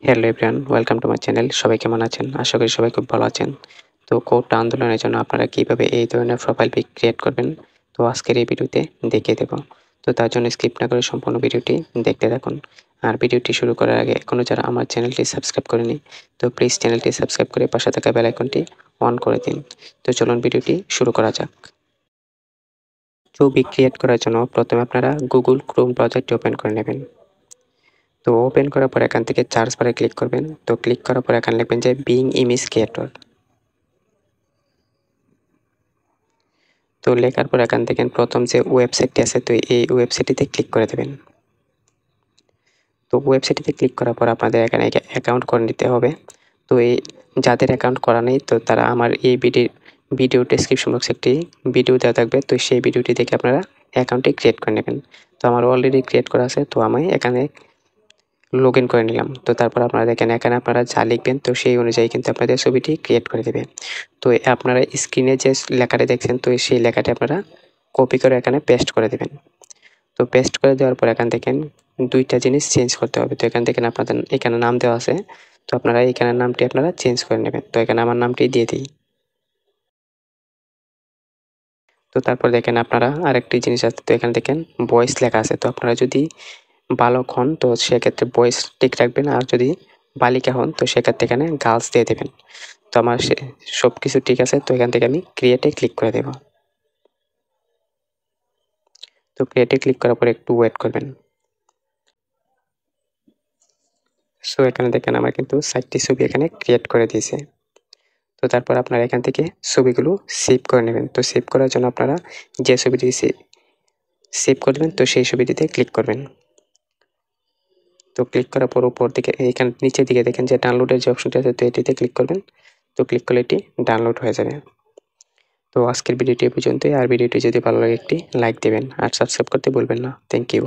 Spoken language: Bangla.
Hello everyone, welcome to my channel. সবাই কেমন আছেন? আশা করি সবাই খুব ভালো আছেন। তো কোটা আন্দোলনের জন্য আপনারা কিভাবে এই ধরনের প্রোফাইল পিক ক্রিয়েট করবেন, তো আজকের এই ভিডিওতে দেখিয়ে দেব। তো তার জন্য স্কিপ না করে সম্পূর্ণ ভিডিওটি দেখতে থাকুন। আর ভিডিওটি শুরু করার আগে এখনও যারা আমার চ্যানেলটি সাবস্ক্রাইব করেনি, তো প্লিজ চ্যানেলটি সাবস্ক্রাইব করে পাশে থাকা বেল আইকনটি অন করে দিন। তো চলুন ভিডিওটি শুরু করা যাক। ছবি ক্রিয়েট করার জন্য প্রথমে আপনারা গুগল ক্রোম ব্রাউজারটি ওপেন করে নেবেন। তো ওপেন করার পর এখান থেকে সার্চ বারে ক্লিক করবেন। তো ক্লিক করার পর এখানে লিখবেন যে বিং ইমেজ ক্রিয়েটর। তো লেখার পর এখান থেকে প্রথম যে ওয়েবসাইটটি আছে, তো এই ওয়েবসাইটটিতে ক্লিক করে দেবেন। তো ওয়েবসাইটটিতে ক্লিক করার পর আপনাদের এখানে অ্যাকাউন্ট করে নিতে হবে। তো এই যাদের অ্যাকাউন্ট করা নেই, তো তারা আমার এই ভিডিও ডেসক্রিপশন বক্সে একটি ভিডিও দেওয়া থাকবে, তো সেই ভিডিওটি দেখে আপনারা অ্যাকাউন্টটি ক্রিয়েট করে নেবেন। তো আমার অলরেডি ক্রিয়েট করা আছে, তো আমি এখানে লগ ইন করে নিলাম। তো তারপর আপনারা দেখেন এখানে আপনারা যা লিখবেন, তো সেই অনুযায়ী কিন্তু আপনাদের ছবিটি ক্রিয়েট করে দেবে। তো আপনারা স্ক্রিনে যে লেখাটি দেখছেন, তো সেই লেখাটি আপনারা কপি করে এখানে পেস্ট করে দেবেন। তো পেস্ট করে দেওয়ার পর এখান থেকে দুইটা জিনিস চেঞ্জ করতে হবে। তো এখান থেকে আপনাদের এখানে নাম দেওয়া আছে, তো আপনারা এখানে নামটি আপনারা চেঞ্জ করে নেবেন। তো এখানে আমার নামটি দিয়ে দিই। তো তারপর দেখেন আপনারা আরেকটি জিনিস আছে, তো এখানে দেখেন ভয়েস লেখা আছে। তো আপনারা যদি বালক হন, তো সেক্ষেত্রে বয়েস ঠিক রাখবেন, আর যদি বালিকা হন, তো সেক্ষেত্রে এখানে গার্লস দিয়ে দেবেন। তো আমার সব কিছু ঠিক আছে, তো এখান থেকে আমি ক্রিয়েটে ক্লিক করে দেব। তো ক্রিয়েটে ক্লিক করার পর একটু ওয়েট করবেন। সো এখানে দেখেন আমার কিন্তু 4টি ছবি এখানে ক্রিয়েট করে দিয়েছে। তো তারপর আপনারা এখান থেকে ছবিগুলো সেভ করে নেবেন। তো সেভ করার জন্য আপনারা যে ছবিটি সেভ করবেন, তো সেই ছবিটিতে ক্লিক করবেন। তো ক্লিক করার পর উপর দিকে এইখানে নিচের দিকে দেখেন যে ডাউনলোডের যে অপশনটি আছে, তো এটিতে ক্লিক করবেন। তো ক্লিক করলে এটি ডাউনলোড হয়ে যাবে। তো আজকের ভিডিওটি এ পর্যন্তই। আর ভিডিওটি যদি ভালো লাগে একটি লাইক দেবেন আর সাবস্ক্রাইব করতে ভুলবেন না। Thank you.